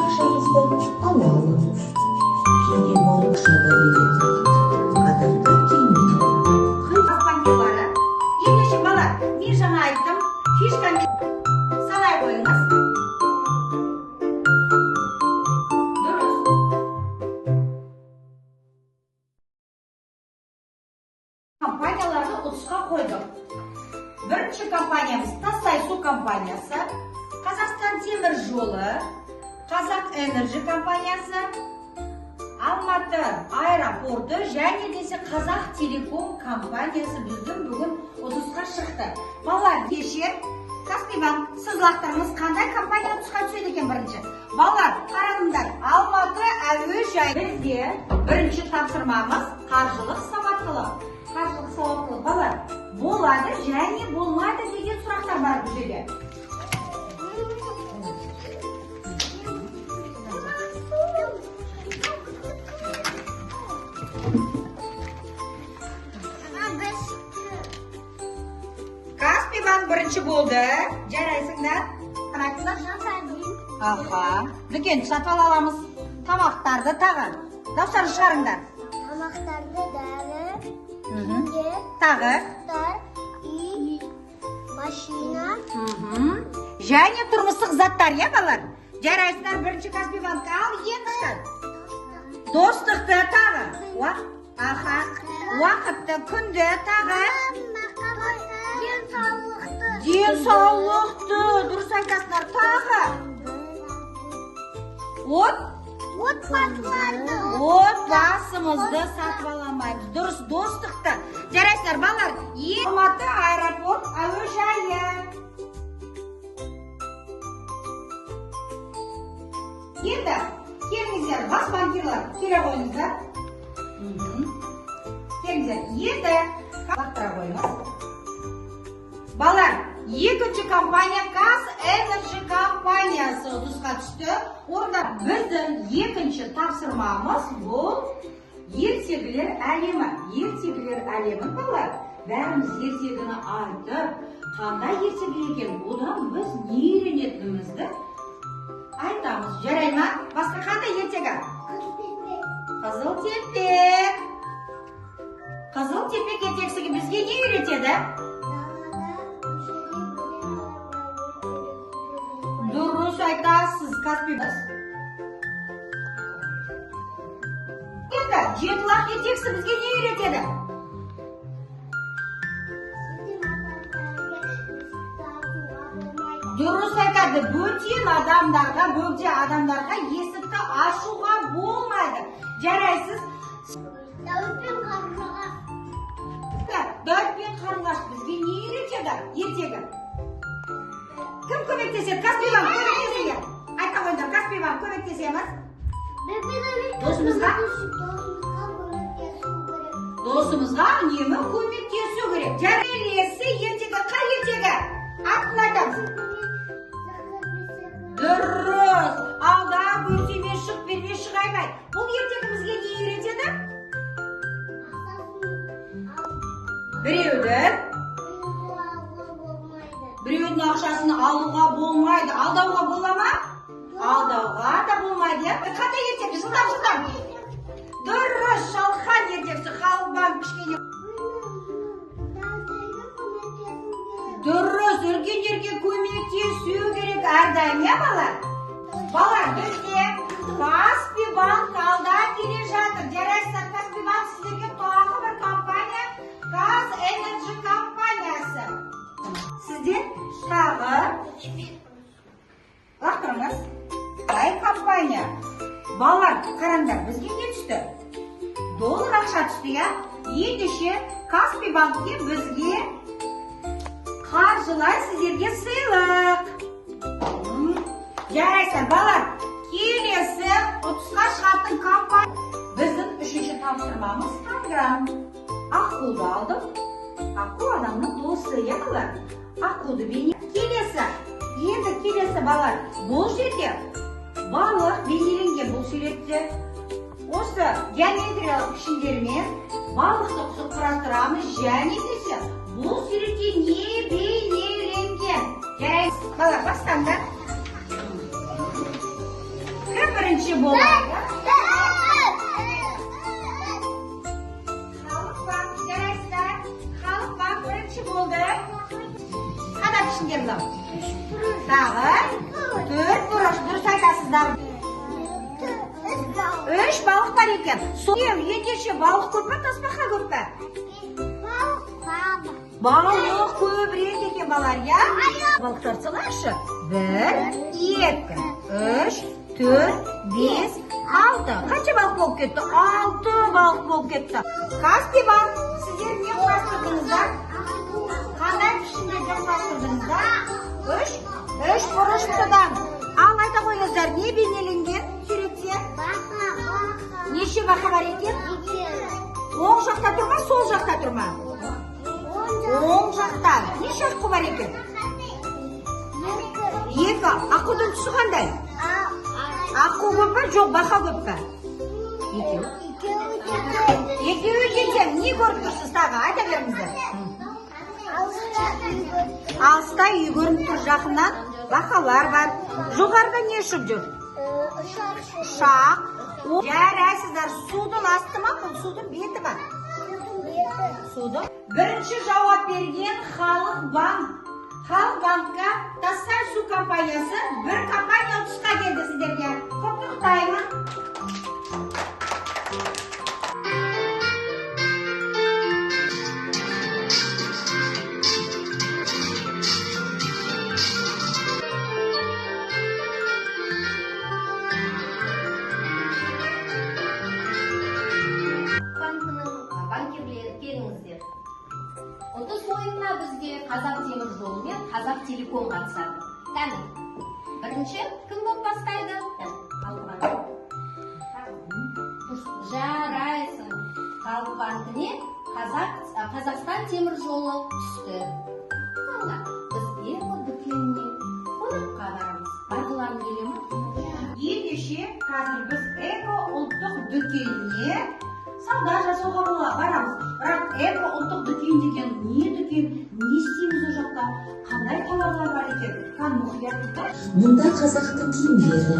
ақшамызды ала аламыз. Кейде мол ақша да береді. Адамдар кейіннен алады. Компаниялары. Ендеше бала, мен жаңа айттым, фишканы салай қойыңыз. Дұрыс. Компанияларды ұтысқа қойдық. Бірінші компаниямыз Тасай су компаниясы, Қазақстан темір жолы, Қазақ Энерджи компаниясы, Алматы аэропорты және десе Қазақ телеком компаниясы біздің бүгін ұтысқа шықты. Балалар, кеше Каспий банк, сіз лақтырыңыз қандай компания ұтысқа түседі екен бірінші? Балалар, қараңыздар, Алматы әуежайы. Бізде бірінші тапсырмамыз қаржылық сауаттылық. Қаржылық сауаттылық, балалар, болады және болмайды деген сұрақтар бар бұл жерде. Каспий банк бірінші болды. Жарайсыңдар? Қарайтыңдар? Аха. Дүкен сатып ала аламыз. Тамақтарды тағы. Дауыстарын шығарыңдар. Тамақтарды дәрі, Тағы. үй, машина. Және тұрмыстық заттар, иә балалар? Жарайсыңдар, бірінші Каспий банкқа ал, екінші. Достықты тағы. Аха. Уақытты, күнді тағы. Денсаулықты. Дұрыс айтасыңдар, тағы. Отбасымызды сатып аламаймыз. Дұрыс, достықты. Жарайсыздар, балалар. Алматы аэропорт әуежайы. Енді, келіңіздер, бас банкирлар, келе қойыңыздар. Келіңіздер, енді, лақтыра қойыңыз. Балалар, екінші компания Қазэнерджи компаниясы ұтысқа түсті. Орда біздің екінші тапсырмамыз бұл ертегілер әлемі. Ертегілер әлемі, балалар. Бәріміз ертегіні айтып, қандай ертегі екен, одан біз не үйренетінімізді айтамыз. Жарай ма? Басқа қандай ертегі? Қызыл-тепек. Қызыл-тепек ертегісі бізге не үйретеді? Дұрыс айтасыз, Каспий банк. Енді, жетілақ ертегісі бізге не үйретеді? Дұрыс айтады, бөтен бөгде адамдарға есікті ашуға болмайды. Жарайсыз. Дәуіт пен қарлығаш бізге не үйретеді? Ертегі. Кім көмектеседі? Каспий банк көмектеседі. Айта қойыңдар, Каспий банк көмектесеміз? Досымызға? Досымызға үнемі көмектесу керек. Жарелесі ертегі, қай ертегі? Атын айтамыз. Дұрыс. Алда көрсеме шық, берме шығаймай. Бұл ертегі бізге не үйретеді? Біреудің ақшасын алуға болмайды. Алдауға бола ма? Алдауға да болмайды. Қандай ертегі? Жылдам. Дұрыс, шалқан ертегісі. Халық банк кішкене. Дұрыс, үлкендерге көмектесу керек әрдайым, иә балалар? Балалар, бізде Каспий банк алда келе жатыр. Жарайсыздар, Каспий банк сіздерге тағы бір компания, Қазэнерджи компаниясы. Сізден тағы лақтырыңыз. Қай компания? Балалар, қараңдар, бізге не түсті? Доллар ақша түсті, иә? Ендеше Каспий банкке бізге қаржылай сіздерге сыйлық. Жарайсыздар, балалар, келесі ұтысқа шығатын компания. Біздің үшінші тапсырмамыз Танграм. Аққуды алдым. Аққу адамның досы, иә балалар? Аққуды бейне. Енді келесі балалар, бұл жерде балық бейнеленген бұл суретте. Осы геометриялық пішіндермен балықты құрастырамыз және десе бұл суретте не бейнеленген? Жарайсыз, балалар, бастаңдар. болады. Халық банк, жарайсыздар. Халық банк бірінші болды. Қандай пішіндер мынау? Тағы 4 бұрыш, дұрыс айтасыздар. 3 балық бар екен. Ендеше балық көп пе, тасбақа көп пе? Балық көбірек екен балар, я? Балықтар салайықшы. 1, 2, 3, 4, 5, 6. Қанша балық болып кетті? 6 балық болып кетті. Каспий банк, сіздер не құрастырдыңыздар? Қандай пішіндерде құрастырдыңыздар? 3 бұрыштыдан. Ал айта қойыңыздар, не бейнеленген суретте? Неше бақа бар екен? Оң жақта тұр ма, сол жақта тұр ма? Оң жақта. Неше аққу бар екен? 2. Аққудың түсі қандай? Аққу көп пе, жоқ бақа көп пе? Екеуі кетем. Не көріп тұрсыз тағы? Айта беріңіздер. Алыста үй көрініп тұр, жақыннан бақалар бар. Жоғарыда не ұшып жүр? Ұшақ. Жарайсыздар, судың асты ма, бұл судың беті ма? Судың. Бірінші жауап берген Халық банк. Халық банкқа Тассай су компаниясы бір компания ұтысқа келді сіздерге. Құттықтаймын. Ұтыс ойынына бізге Қазақ темір жолы мен Қазақ телеком қатысады. Кәні, бірінші кім болып бастайды? Жарайсың. Халық банкіне Қазақстан темір жолы түсті. Біз эко дүкеніне қонаққа барамыз. Барғыларың келе ме? Ендеше қазір біз эко ұлттық дүкеніне сауда жасауға барамыз. Бірақ эко ұлттық дүкен деген не дүкен? Не істейміз о жақта? Қандай тауарлар бар екен? Қан мұқият тыңдайық. Мұнда қазақтың киімдері,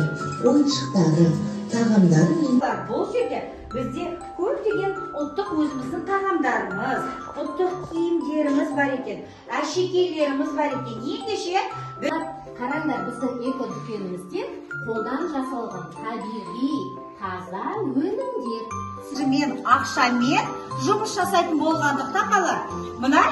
ойыншықтары, тағамдары мен Бұл жерде бізде көптеген ұлттық өзіміздің тағамдарымыз, ұлттық киімдеріміз бар екен, әшекейлеріміз бар екен. Ендеше Қараңдар, біздің эко дүкенімізде қолдан жасалған табиғи, таза өнімдер. мен ақшамен жұмыс жасайтын болғандықта қалар. Мына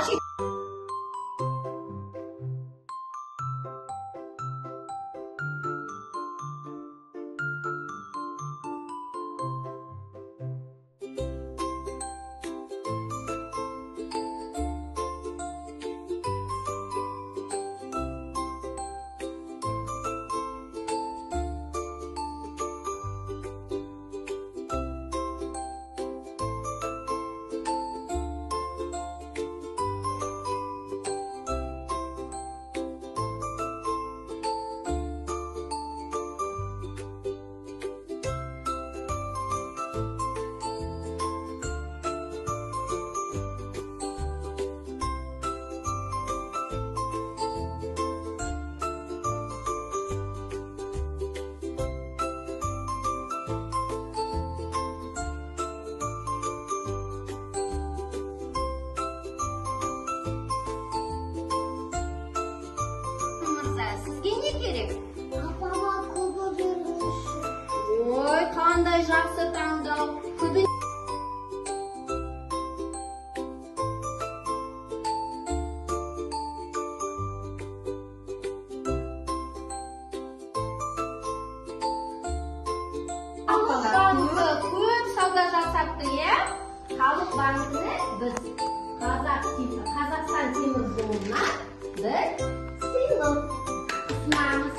Сізге не керек? Апама қолға беріңіз. Ой, қандай жақсы таңдау. Күбін Халық банкі көп сауда жасапты, е? Халық банкіне біз Қазақстан темір жолына бір сыйлық ұсынамыз.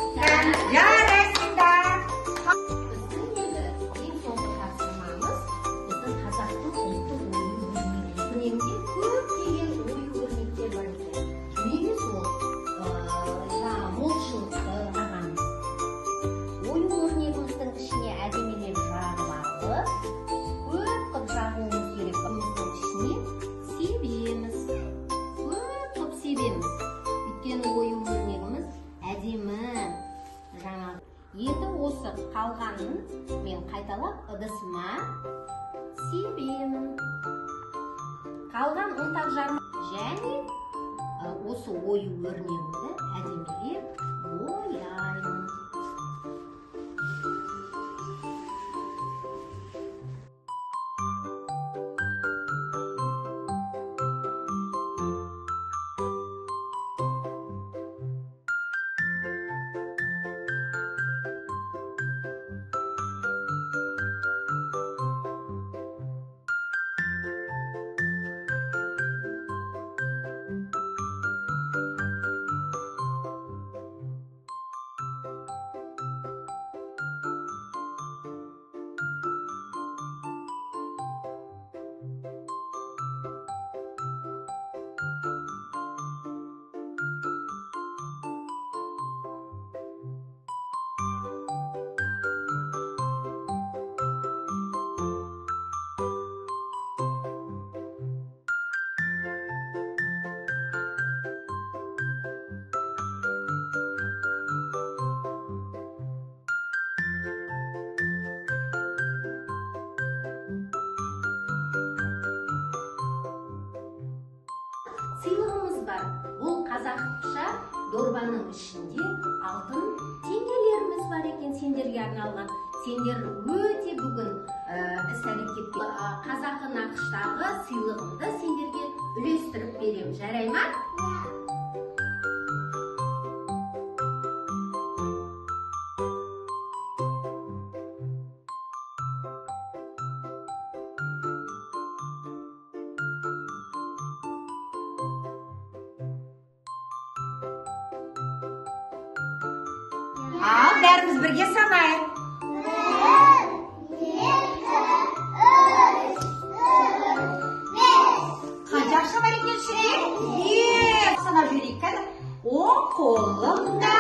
жарайсыңдар. Біздің енді ең соңғы тапсырмамыз біздің қазақтың ұлттық ою-өрнегі. Көптеген ою-өрнектер бар екен. Негіз ол молшылықты ағамыз. Ою-өрнегіміздің ішіне әдемелеп жағып алып, көп қып жағуымыз керек. Бұныңыздың ішіне себеміз. Көп қып себеміз. Өйткені қалғанын мен қайталап ыдысыма себемін. Қалған ұнтақ жарма және осы ою өрнегімді әдемілеп бояймын. Сыйлығымыз бар. Бұл қазақша дорбаның ішінде алтын теңгелеріміз бар екен, сендерге арналған. Сендер өте бүгін іс-әрекетке қазақы нақыштағы сыйлығымды сендерге үлестіріп берем. Жарай ма? Ал, бәріміз бірге санайық. Жақсы бар екен шірек? Санап жөрейік. Оң қолымда